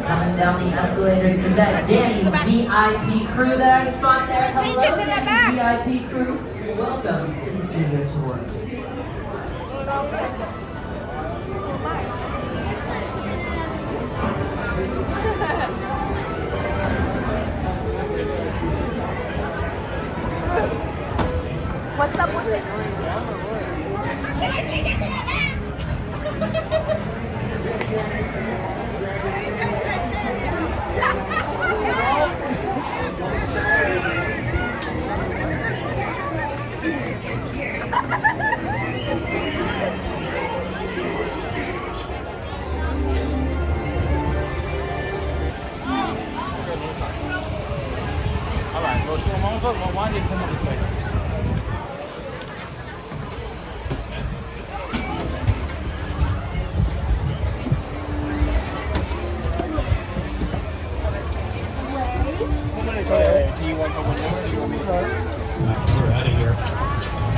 Coming down the escalators is that Danny's VIP crew that I spot there. Hello, Danny's VIP crew. Welcome to the studio tour. What's up with it? Can I take it to the back? Alright, so vamos a one y como this way. Do you want to go more? Do you want me to try? We're out of here.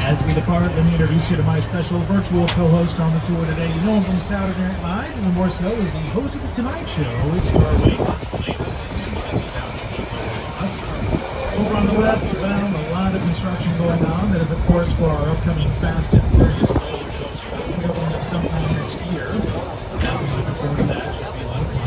As we depart, let me introduce you to my special virtual co-host on the tour today. You know him from Saturday Night Live, and more so as the host of The Tonight Show. Over on the left, well, a lot of construction going on. That is, of course, for our upcoming Fast and Furious roller coaster. That's going to be opening up sometime next year. Definitely looking forward to that. Should be a lot of fun.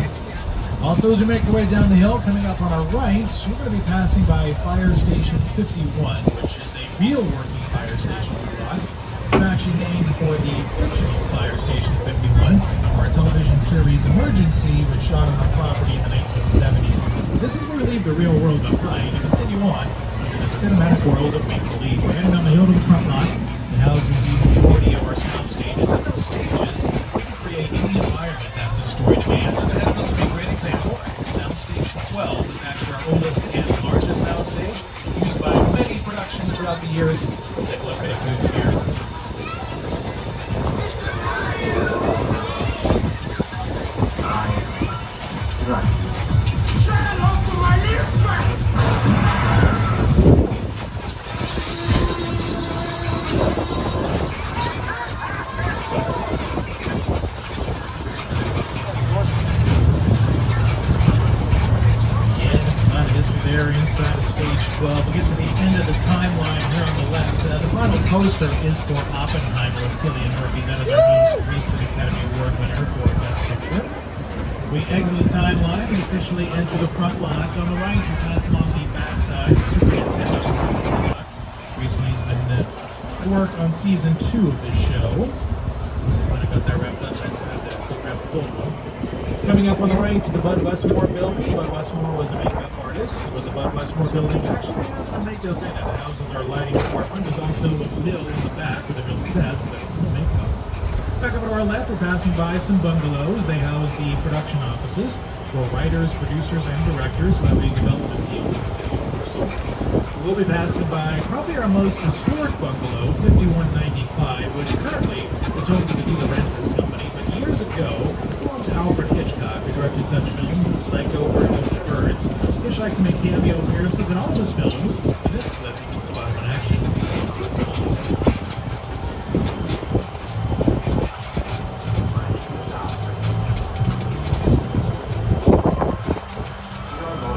Also, as we make our way down the hill, coming up on our right, we're going to be passing by Fire Station 51, which is a real working fire station we brought. It's actually named for the fictional Fire Station 51, or a television series Emergency, which shot on the property in the 1970s. This is where we leave the real world behind and continue on into the cinematic world of make-believe. We're heading down the hill to the front lot. It houses the majority of our sound stages, and those stages create any environment that the story demands. And that must be a great example. Soundstage 12 is actually our oldest and largest soundstage, used by many productions throughout the years. Let's take a look at it here. Right. There inside of stage 12. We'll get to the end of the timeline here on the left. The final poster is for Oppenheimer with Cillian Murphy. That is our most recent Academy Award winner for Best Picture. We exit the timeline and officially enter the front lot. On the right, we pass along the backside. Super Nintendo. Recently has been at work on season 2 of this show. So when I got that wrapped up, I had that wrap full one. Coming up on the right to the Bud Westmore building. Bud Westmore was a makeup artist with the Bud Westmore building. Actually has some makeup in it. It houses our lighting department. There's also a mill in the back with a mill sets that makeup. Back over to our left, we're passing by some bungalows. They house the production offices for writers, producers, and directors who have a development team in the city of Universal. We'll be passing by probably our most historic bungalow, 5195, which currently is owned to be the Rentis Company. But years ago, Alfred Hitchcock, who directed such films as Psycho, Birds. Hitchcock liked to make cameo appearances in all of his films. In this clip, you can spot him in action.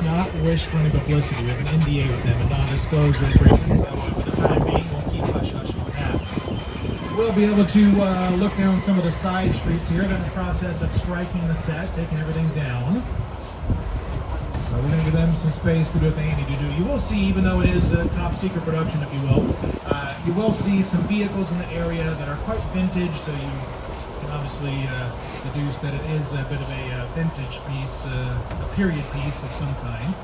Not wish for any publicity. We have an NDA with them, a non-disclosure agreement, so for the time being, we'll keep hush-hush on that. will be able to look down some of the side streets here. They're in the process of striking the set, taking everything down. So we're going to give them some space to do what they need to do. You will see, even though it is a top secret production, if you will see some vehicles in the area that are quite vintage, so you can obviously deduce that it is a bit of a vintage piece, a period piece of some kind.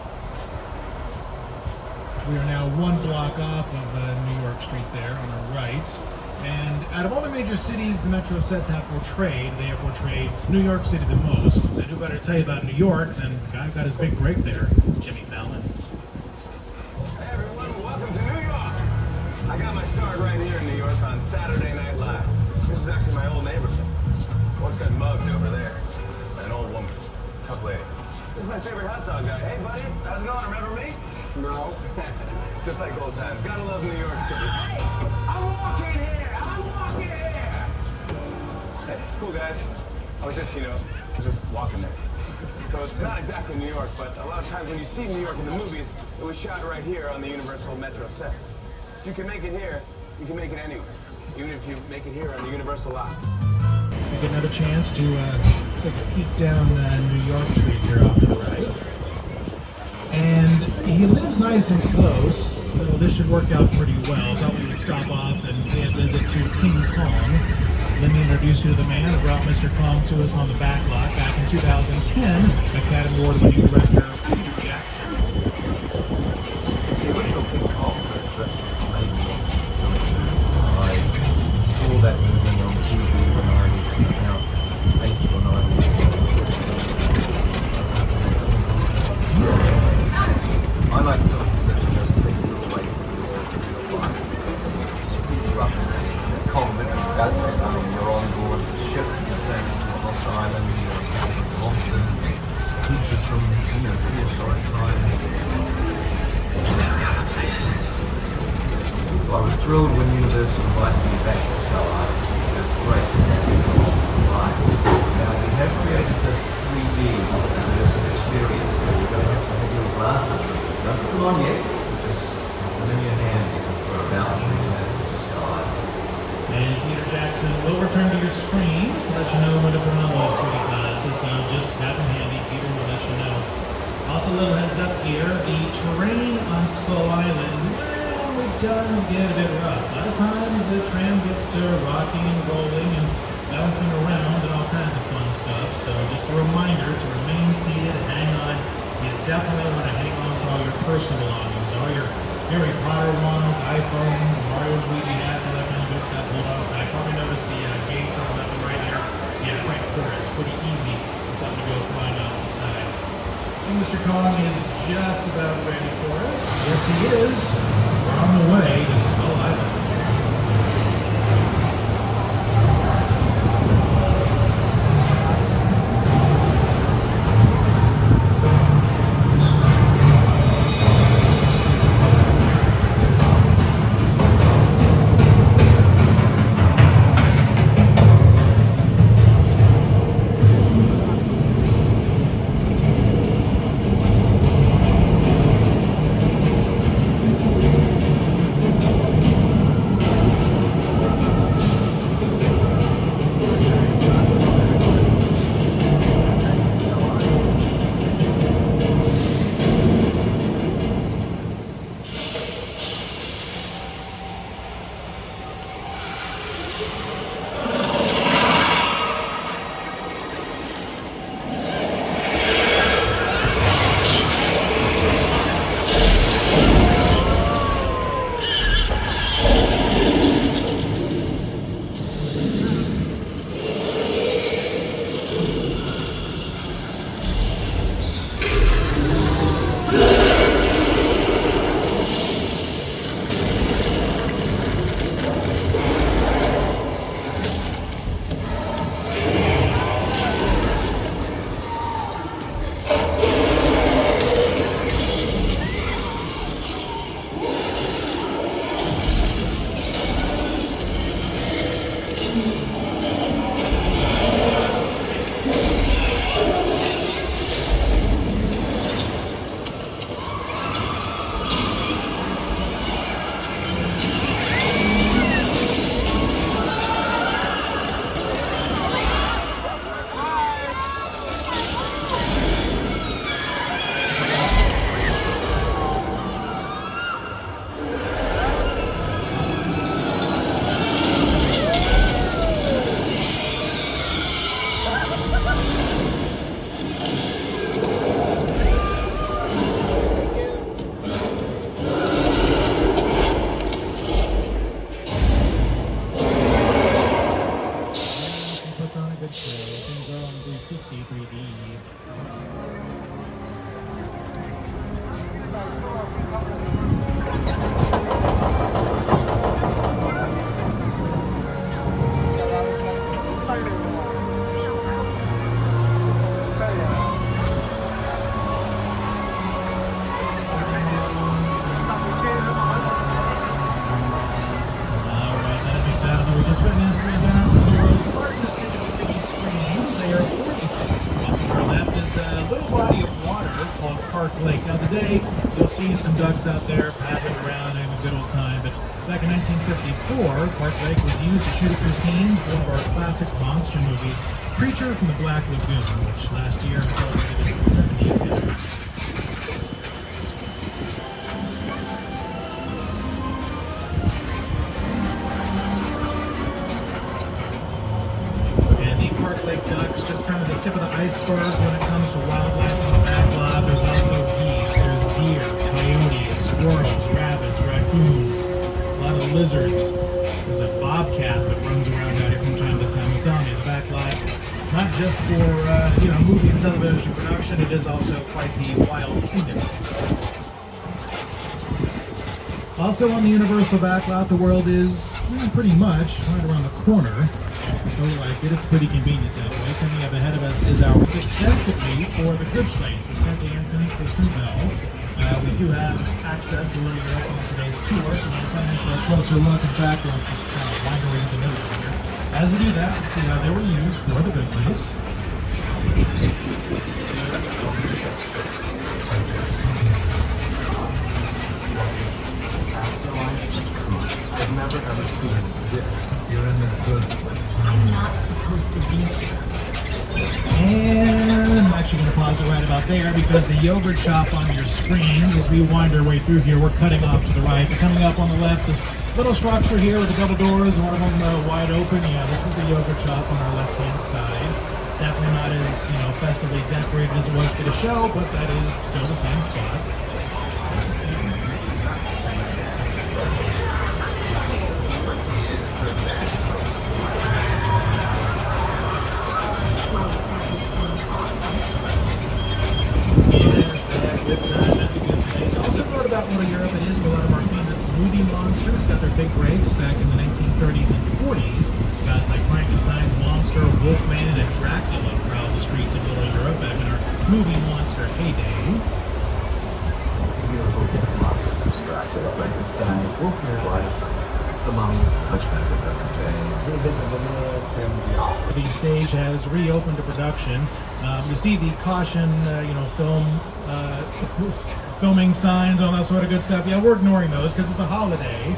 We are now one block off of New York Street there on our right. And out of all the major cities the Metro sets have portrayed, they have portrayed New York City the most. And who better to tell you about New York than the guy who got his big break there, Jimmy Fallon. Hey everyone, welcome to New York! I got my start right here in New York on Saturday Night Live. This is actually my old neighborhood. Once got mugged over there. An old woman. Tough lady. This is my favorite hot dog guy. Hey buddy, how's it going? Remember me? No. Just like old times. Gotta love New York City. Hey! I'm walking here! Hey, it's cool guys. I was just walking there. So it's not exactly New York, but a lot of times when you see New York in the movies, it was shot right here on the Universal Metro sets. If you can make it here, you can make it anywhere. Even if you make it here on the Universal lot. We get another chance to take a peek down New York Street here off to the right. And he lives nice and close, so this should work out pretty well. Thought we would stop off and pay a visit to King Kong. Let me introduce you to the man who brought Mr. Kong to us on the back lot back in 2010, Academy Award-winning director Peter Jackson. It's the original King Kong that made me want to do it. I saw that movie on TV when I was about 8 or 9 years old. I like films that just take you away from your life. Speed you up. Kong literally does it. I mean, you're on board the ship, you're sailing to a lost island, you're encountering monsters, creatures from, prehistoric times. So I was thrilled when Universal invited me back to Skull Island. That's great. Right. Now, we have created this 3D immersive experience, so you're going to have your glasses with you. Don't put them on yet, just put them in your hand because we're about to return to Skull Island. And Peter Jackson will return to your screen to let you know when to put on those 3D glasses, so just have them handy. Peter will let you know. Also, a little heads up here, the terrain on Skull Island, well, it does get a bit rough. A lot of times the tram gets to rocking and rolling and bouncing around and all kinds of fun stuff, so just a reminder to remain seated, hang on. You definitely want to hang on to all your personal belongings, all your Harry Potter ones, iPhones, Mario Luigi hats, all that kind of good stuff. Hold on tight. Probably noticed the gates on the left and right here. Yeah, quite porous, pretty easy for something to go flying off the side. And Mr. Kong is just about ready for us. Yes, he is. We're on the way to Skull Island. Rabbit Show. Things are on 360 3D. We just witnessed results of the world's largest digital 3D screens. They are 40. Also to our left is a little body of water called Park Lake. Now today, you'll see some ducks out there paddling around having a good old time, but back in 1954, Park Lake was used to shoot a few scenes for one of our classic monster movies, Creature from the Black Lagoon, which last year celebrated its 70th anniversary. Lake ducks, just kind of the tip of the iceberg when it comes to wildlife in the backlot. There's also geese, there's deer, coyotes, squirrels, rabbits, raccoons, a lot of lizards. There's a bobcat that runs around out here from time to time. I'm telling you, the backlot, not just for movie and television production, it is also quite the wild kingdom. Also on the Universal backlot, the world is pretty much right around the corner. So like it, it's pretty convenient that way. Coming up ahead of us is our extensively for the Good Place with Ted Danson and Kristen Bell. We do have access to Little Europe on today's tour, so we're coming for a closer look. In fact, we'll just kind of wind away the middle here. As we do that, let's see how they were used for the Good Place. I've never ever seen this. You're in the Good Place. I'm not supposed to be here. And I'm actually going to pause it right about there because the yogurt shop on your screen, as we wind our way through here, we're cutting off to the right. But coming up on the left, this little structure here with the double doors, one of them wide open. Yeah, this was the yogurt shop on our left-hand side. Definitely not as, festively decorated as it was for the show, but that is still the same spot. Also thought about Little Europe, it is where a lot of our famous movie monsters got their big breaks back in the 1930s and 40s. Guys like Frankenstein's monster, Wolfman, and Dracula prowled the streets of Little Europe back in our movie monster heyday. Beautiful different monsters. Dracula, Frankenstein, Wolfman, the Mummy, Hunchback of Notre Dame, The Invisible Man, Tim the The stage has reopened to production. You see the caution, filming signs, all that sort of good stuff. Yeah, we're ignoring those because it's a holiday,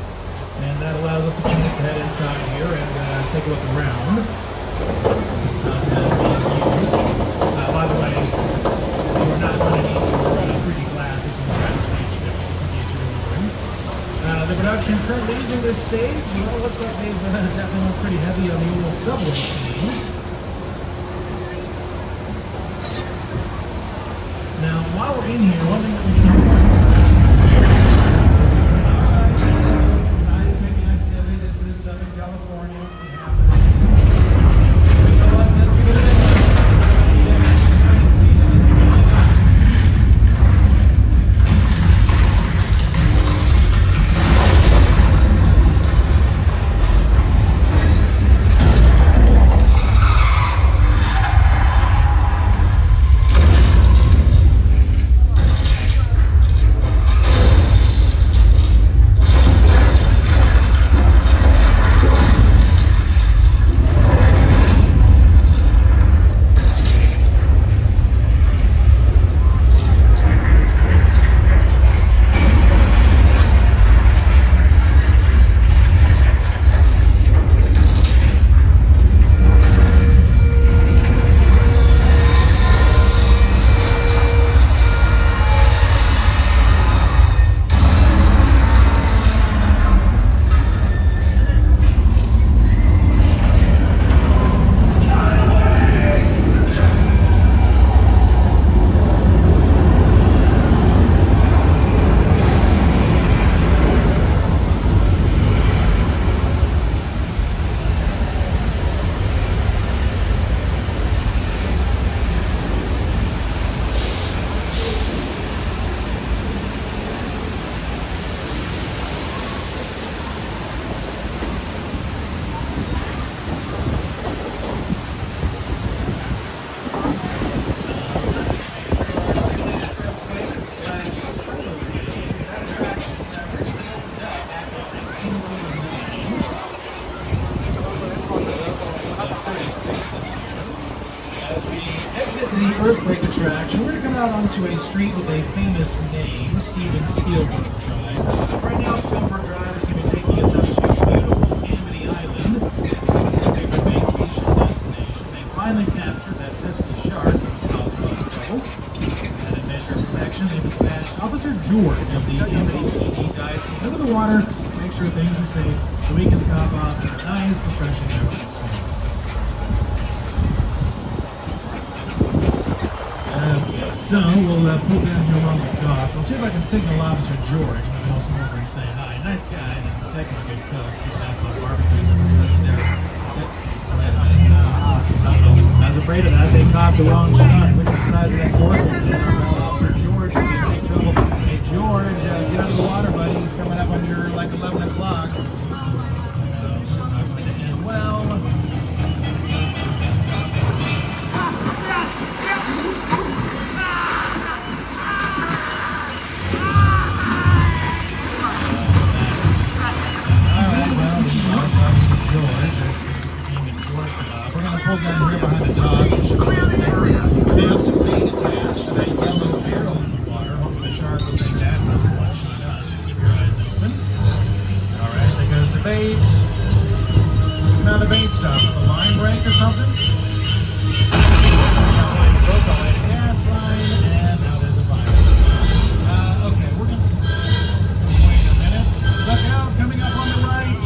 and that allows us a chance to head inside here and take a look around. It's not being used. By the way, we're not going to need your 3D glasses inside the stage, in case you're wondering. The production currently using this stage, looks like they've definitely went pretty heavy on the old subway scene. Now, while we're in here, one thing that we can seismic activity. This is Southern California. the earthquake attraction, we're going to come out onto a street with a famous name, Steven Spielberg Drive. Right now, Spielberg Drive is going to be taking us up to beautiful Amity Island, his favorite vacation destination. They finally captured that pesky shark that was causing a lot of trouble. And in measure of protection, they dispatched Officer George of the Amity PD dive team into the water to make sure things are safe so we can stop off in a nice, refreshing airport swim. So we'll put down here on the dock. I'll see if I can signal Officer George. Maybe he'll come over and say hi. Nice guy, and heck of a good cook. He's got those barbecues and there. I was afraid of that. They caught the wrong shot. Look at the size of that dorsal fin. Officer George will be in big trouble. Hey George, get out of the water, buddy. He's coming up on your like 11 o'clock. This is not going to end well. Pull down here behind the dock. It should be safe. They have some bait attached to that yellow barrel in the water. Hopefully the shark will take that and not one shot us. Keep your eyes open. Alright, there goes the bait. Now the bait stuff. A line break or something? Broke on a gas line, and now there's a virus. Okay, we're gonna wait a minute. Look out, coming up on the right.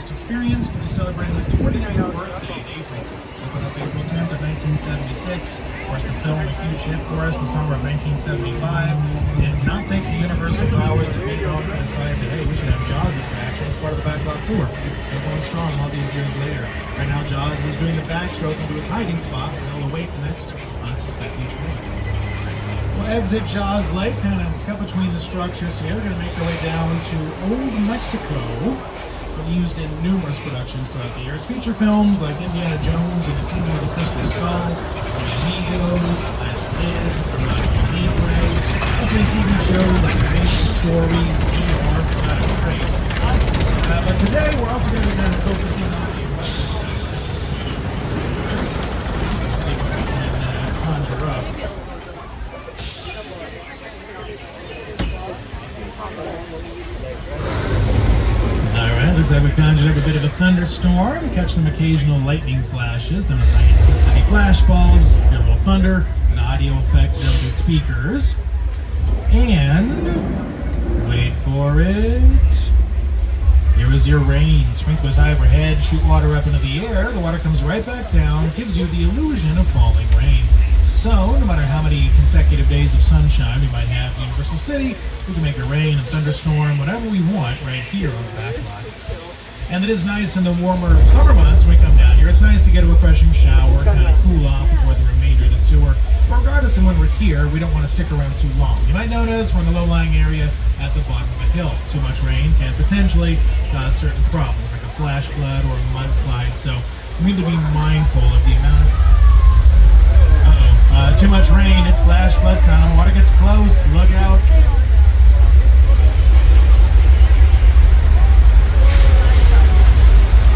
Experience will be celebrating its 49th birthday in April. Opened up April 10th of 1976. Of course, the film, a huge hit for us, the summer of 1975. Did not take the Universal powers that made it on and decided that, hey, we should have Jaws attraction as part of the backlot tour. Still going strong all these years later. Right now, Jaws is doing the backstroke into his hiding spot, and they'll await the next unsuspecting train. We'll exit Jaws Lake, kind of cut between the structures here. We're going to make our way down to Old Mexico. Used in numerous productions throughout the years. Feature films like Indiana Jones and the Kingdom of the Crystal Skull, Amigos, Last Kids, Libre, also TV shows like Amazing Stories, ER, Not a Trace. But today we're also going to be kind of focusing on the Western see what we can conjure up. Looks like we conjured up a bit of a thunderstorm, catch some occasional lightning flashes, then with high intensity flash bulbs, a little thunder, an audio effect over the speakers, and wait for it. Here is your rain. Sprinklers high overhead, shoot water up into the air, the water comes right back down, gives you the illusion of falling rain. So, no matter how many consecutive days of sunshine we might have in Universal City, we can make a rain, a thunderstorm, whatever we want right here on the backlot. And it is nice in the warmer summer months when we come down here. It's nice to get a refreshing shower, kind of cool off before the remainder of the tour. But regardless of when we're here, we don't want to stick around too long. You might notice we're in the low-lying area at the bottom of a hill. Too much rain can potentially cause certain problems, like a flash flood or a mudslide. So we need to be mindful of the amount of too much rain, it's flash flood time. Water gets close, look out.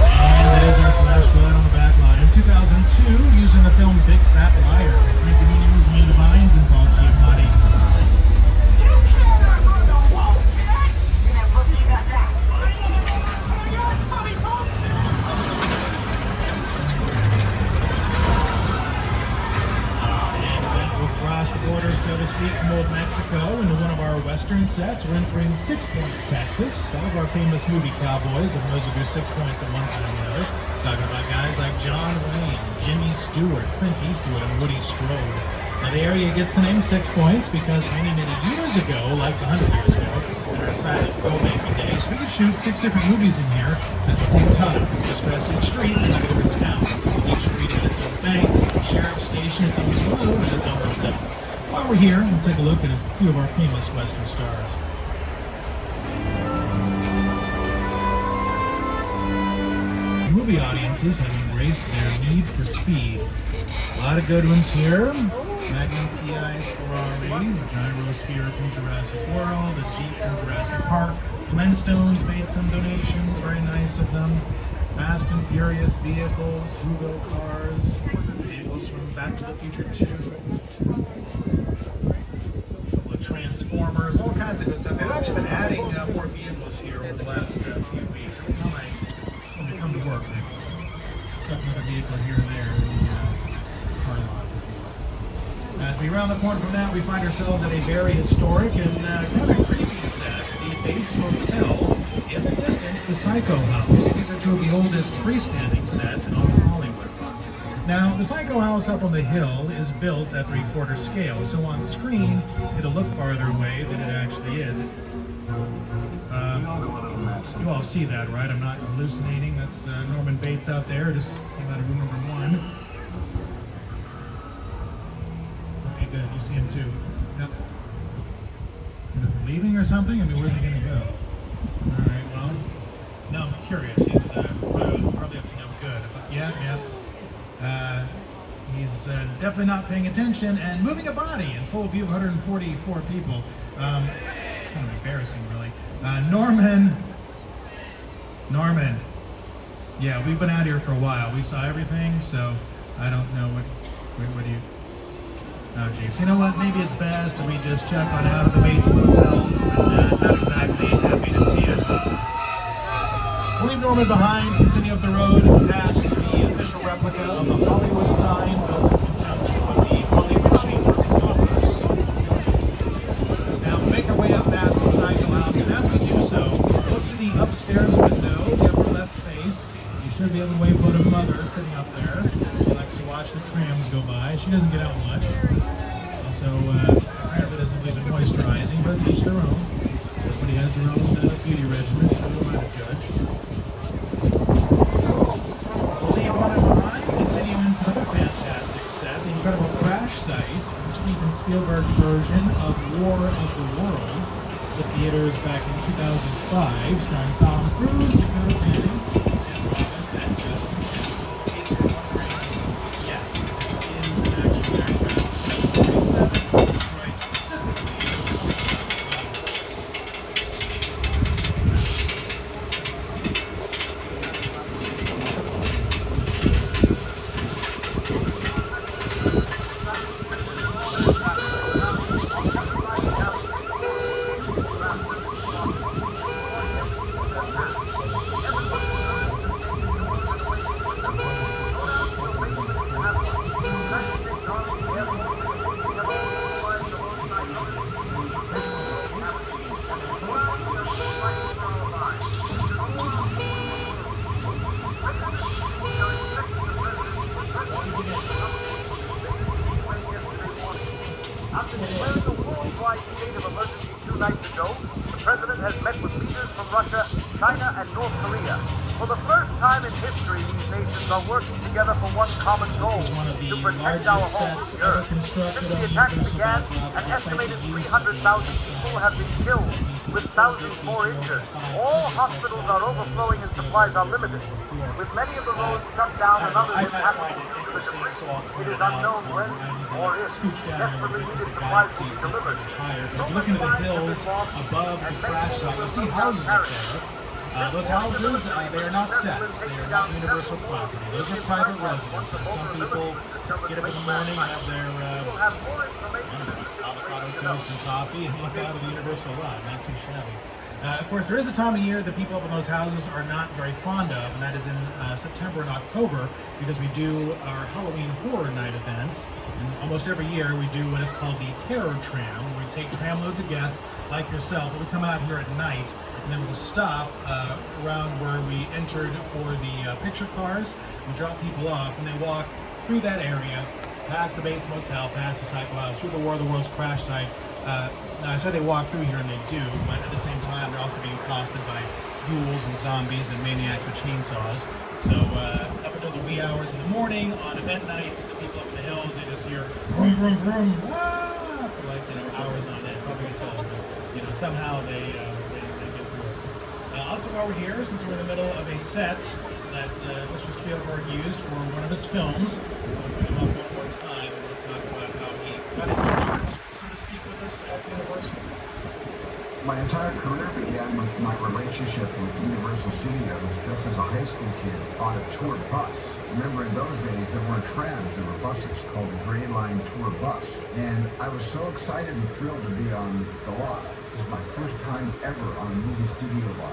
And there's our flash flood on the back line. In 2002, using the film Big Fat Liar, Frank Muniz, Made Vines, and Paul Giamatti. So to speak, from Old Mexico into one of our western sets. We're entering 6 Points, Texas. Some of our famous movie cowboys, and those who do 6 Points at one time or another. Talking about guys like John Wayne, Jimmy Stewart, Clint Eastwood, and Woody Strode. Now the area gets the name 6 Points because many years ago, like 100 years ago, in our silent filmmaking days, we could shoot 6 different movies in here at the same time. Just past each street in a different town. Each street had its own bank, its own sheriff's station, its own saloon, and its own hotel. While we're here, we'll take a look at a few of our famous Western stars. movie audiences have embraced their need for speed. A lot of good ones here. Magnum PI's Ferrari, the Gyrosphere from Jurassic World, the Jeep from Jurassic Park. Flintstones made some donations, very nice of them. Fast and Furious vehicles, Hugo cars, vehicles from Back to the Future 2. Transformers, all kinds of good stuff. They've actually been adding more vehicles here over the last few weeks. Every time I come to work, they stuck another vehicle here and there in the car lot. As we round the corner from that, we find ourselves at a very historic and kind of creepy set, the Bates Motel. In the distance, the Psycho House. These are two of the oldest freestanding sets in all of Hollywood. Now, the Psycho House up on the hill is built at 3/4 scale, so on screen, it'll look farther away than it actually is. You all see that, right? I'm not hallucinating. That's Norman Bates out there, just came out of room number 1. Okay, good. You see him too. Yep. Is he leaving or something? I mean, where's he going to go? All right, well, now I'm curious. He's probably up to no good. Yeah. He's definitely not paying attention and moving a body in full view of 144 people. Kind of embarrassing, really. Norman. Yeah, we've been out here for a while. We saw everything, so I don't know what do you... Oh, geez. You know what? Maybe it's best if we just check on out of the Bates Motel. Not exactly happy to see us. We'll leave Norman behind, continue up the road past the official replica of the Hollywood sign built in conjunction with the Hollywood Chamber of Commerce. Now, we'll make our way up past the Psycho House, and as we do so, look to the upstairs window, the upper left face. You should be able to wave for a mother sitting up there. She likes to watch the trams go by. She doesn't get out much. Also, apparently doesn't believe in moisturizing, but each their own. Everybody has their own beauty regimen. Who am I to judge? Incredible crash site, which is even Spielberg's version of War of the Worlds, the theaters back in 2005, starring Tom Cruise, Dakota Fanning, Tim Robbins, and Justin Timberlake. In case you're wondering, yes, this is an action aircraft 747, right specifically. After declaring a worldwide state of emergency 2 nights ago, the president has met with leaders from Russia, China, and North Korea. For the first time in history, these nations are working together for one common goal, This is one of the to protect our largest home, sets the ever Earth. constructed Since on the the attack Universal began, Battlefield. an Despite estimated the use of 300,000 people have been killed, with thousands more injured. All hospitals are overflowing and supplies are limited. With many of the roads shut down and others I impacted find it due to the interesting, so I'll debris, point it is it out. unknown when or if Scooch down a little desperately bit needed because the supplies guide will be seats delivered. are higher. But So if you look into the many lives hills have been lost, above the and many crash more site, you will see lose houses without up there. Those houses, they are not sets. They are not universal property. Those are private residences. Some people get up in the morning and have their avocado toast and coffee and look out of the universal lot. Not too shabby. Of course, there is a time of year that people up in those houses are not very fond of, and that is in September and October, because we do our Halloween Horror Night events. And almost every year we do what is called the Terror Tram, where we take tram loads of guests like yourself, and we come out here at night, and then we'll stop around where we entered for the picture cars. We drop people off, and they walk through that area, past the Bates Motel, past the Psycho House, through the War of the Worlds crash site. Now, I said they walk through here, and they do, but at the same time, they're also being accosted by ghouls and zombies and maniacs with chainsaws. So, up until the wee hours in the morning, on event nights, the people up in the hills, they just hear vroom, vroom, vroom, ah, for like, hours on end. Probably until, somehow they get through it. Also, while we're here, since we're in the middle of a set that Mr. Spielberg used for one of his films, we'll bring him up one more time and we'll talk about how he got his start, so to speak, with us at Universal. My entire career began with my relationship with Universal Studios just as a high school kid on a tour bus. Remember, in those days, there weren't trams, there were buses called the Gray Line Tour Bus. And I was so excited and thrilled to be on the lot. It was my first time ever on a movie studio lot.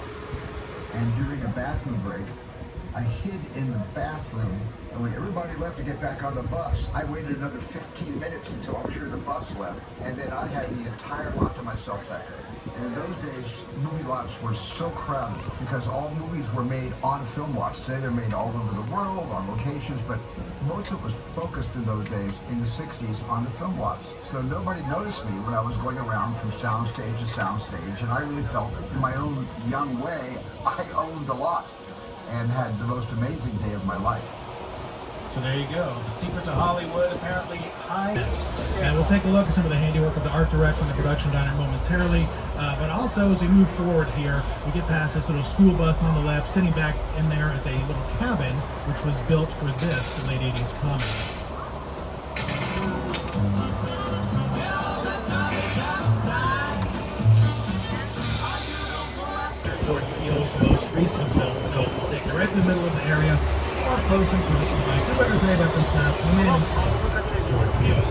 And during a bathroom break, I hid in the bathroom, and when everybody left to get back on the bus, I waited another 15 minutes until I'm sure the bus left, and then I had the entire lot to myself back there. And in those days, movie lots were so crowded because all movies were made on film lots. Today they're made all over the world, on locations, but most of it was focused in those days, in the 60s, on the film lots. So nobody noticed me when I was going around from soundstage to soundstage, and I really felt, in my own young way, I owned the lot and had the most amazing day of my life. So there you go. The secret to Hollywood, apparently high. And we'll take a look at some of the handiwork of the art director and the production diner momentarily. But also, as we move forward here, we get past this little school bus on the left. Sitting back in there is a little cabin, which was built for this late 80s comedy. Jordan Peele's most recent film, we'll take it right in the middle of the area, up close and personal. Who better say about this stuff? The man himself, Jordan Peele.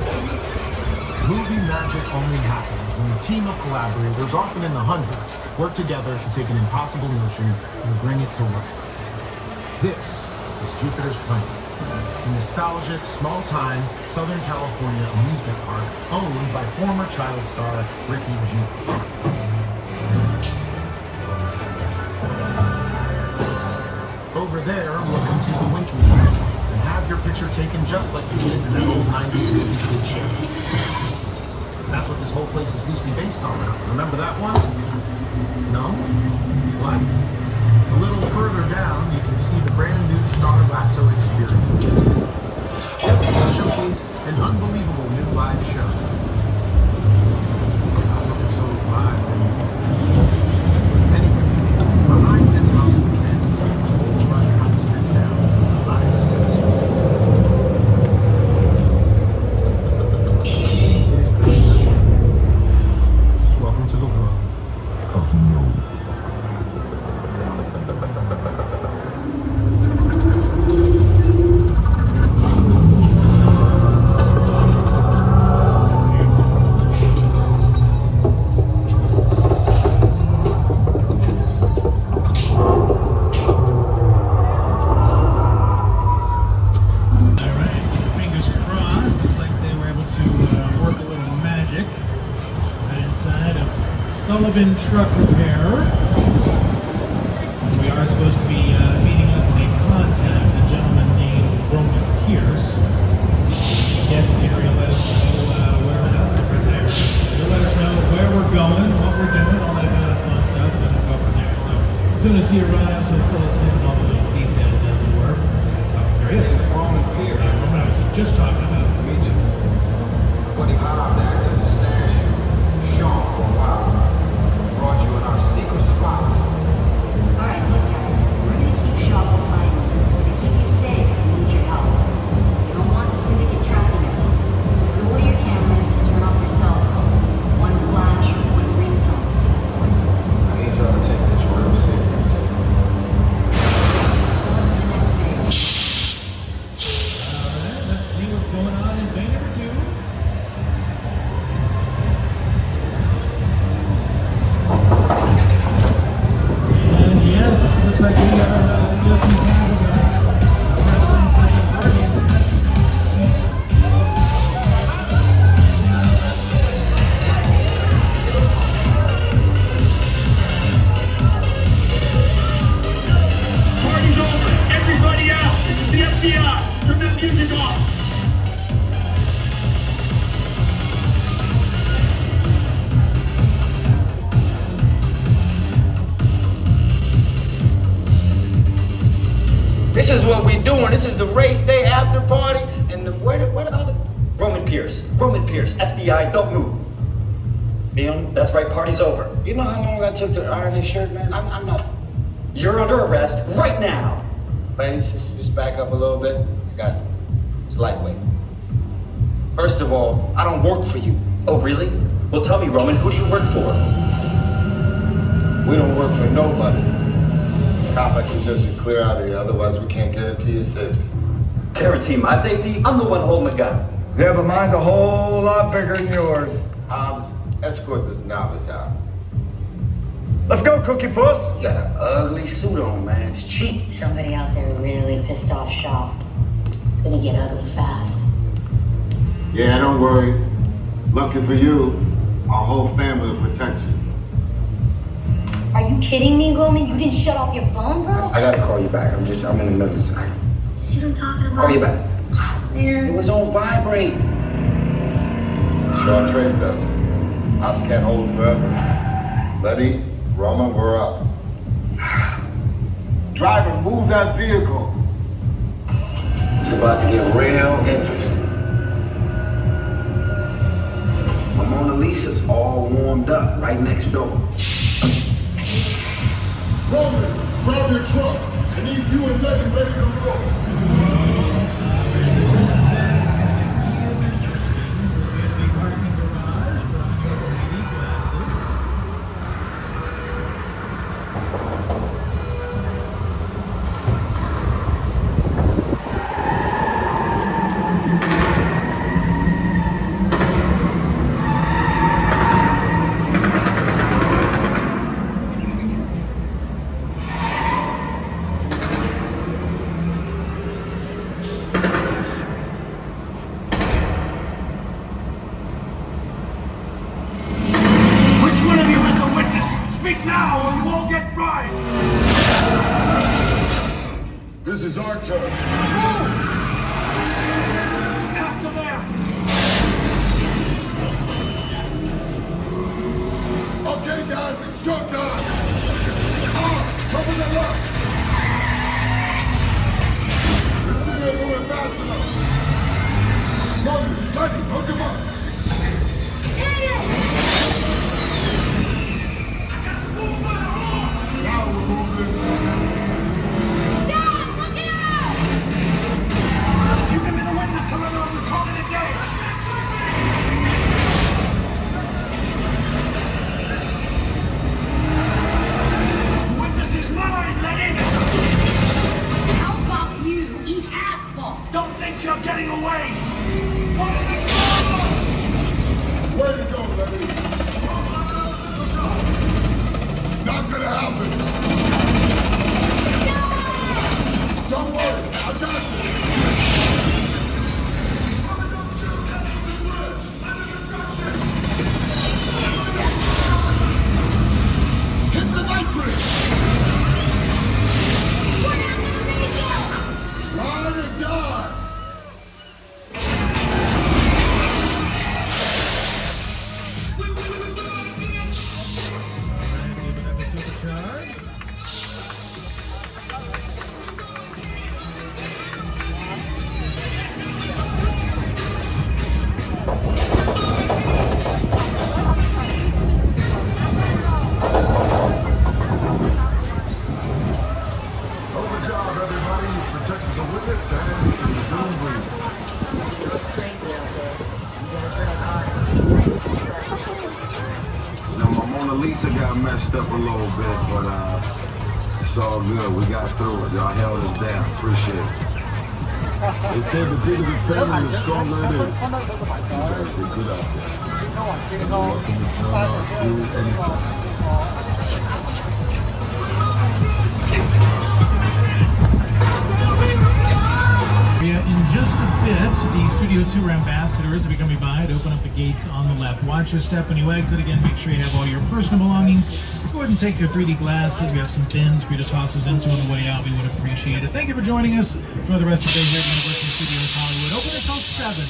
Movie magic only happens when a team of collaborators, often in the hundreds, work together to take an impossible notion and bring it to life. This is Jupiter's Planet, a nostalgic, small-time Southern California amusement park owned by former child star Ricky G. Over there, look into the Winky Room and have your picture taken just like the kids in that old 90s movie Cool Show. That's what this whole place is loosely based on. Remember that one? No? What? A little further down, you can see the brand new Star Lasso Experience. It'll showcase an unbelievable new live show. Not looking so live anymore. Anyway, behind this Hollywood fantasy is a whole bunch of houses in town. Lies a citizen's It is clear. Welcome to the world of no. Sullivan Truck Repair. We are supposed to be meeting up with a contact, a gentleman named Roman Pierce. He gets here, he'll let us know where that's over there. He'll let us know where we're going, what we're doing, all that kind of fun stuff, and then we'll go from there. So as soon as he arrives, he'll fill us in on all the little details, as it were. There he is. It's Roman Pierce. Yeah, Roman, I was just talking about. Nice to meet you. Buddy Hobbs access to stash. Sean for a while. Brought you in our secret spot. Alright, look guys, we're gonna keep Shaw confined. To keep you safe, we need your help. We don't want the syndicate tracking us. So put away your cameras and turn off your cell phones. One flash or one ringtone will get us away. I need y'all to take this real serious. Alright, let's see what's going on in Bay number 2. Yes, looks like we are just in time for the Party's over! Everybody out! It's the FBI! Turn that music off! This is what we doing. This is the race day after party. And where the other? Roman Pierce, FBI, don't move. Leon, That's right, party's over. you know how long I took to iron this shirt, man? I'm not You're under arrest right now. Ladies, just back up a little bit. I got it. It's lightweight. First of all, I don't work for you. Oh, really? Well, tell me, Roman, who do you work for? We don't work for nobody. Cop, I suggest you clear out of here, otherwise we can't guarantee your safety. Guarantee my safety? I'm the one holding the gun. Yeah, but mine's a whole lot bigger than yours. Hobbs, escort this novice out. Let's go, Cookie Puss! You got an ugly suit on, man. It's cheap. Somebody out there really pissed off Shaw. It's gonna get ugly fast. Yeah, don't worry. Lucky for you, our whole family will protect you. Are you kidding me, Roman? You didn't shut off your phone, bro? I gotta call you back. I'm in the middle of this. See what I'm talking about? Call you back. Man. It was on vibrate. Shaw traced us. Hobbs can't hold him forever. Letty, Roman, we're up. Driver, move that vehicle. It's about to get real interesting. My Mona Lisa's all warmed up right next door. Roman, grab your truck. I need you and Letty ready to roll. Speak now, or you all get fried! This is our turn. Move! After them! Okay, guys, it's showtime. Cover the left. This thing ain't moving fast enough. Roman, Letty, hook him up. Now we're moving. Dad, look out! You can be the witness to whether I'm calling it a day. The witness is mine, Letty! How about you eat asphalt? Don't think you're getting away! Put it in close! Way to go, Letty. Not gonna happen. No! Don't worry, I got this. Hit the nitrous! What happened to me? Ride or die! Lisa got messed up a little bit, but it's all good. We got through it. Y'all held us down. Appreciate it. They said the bigger the family, the stronger it is. You guys did good out there. You're welcome to join our crew anytime. In just a bit, the Studio Tour ambassadors are coming by to open up the gates on the left. Watch your step when you exit. Again, make sure you have all your personal belongings. Go ahead and take your 3D glasses. We have some bins for you to toss those into on the way out. We would appreciate it. Thank you for joining us. Enjoy the rest of the day here at Universal Studios Hollywood. Open until 7.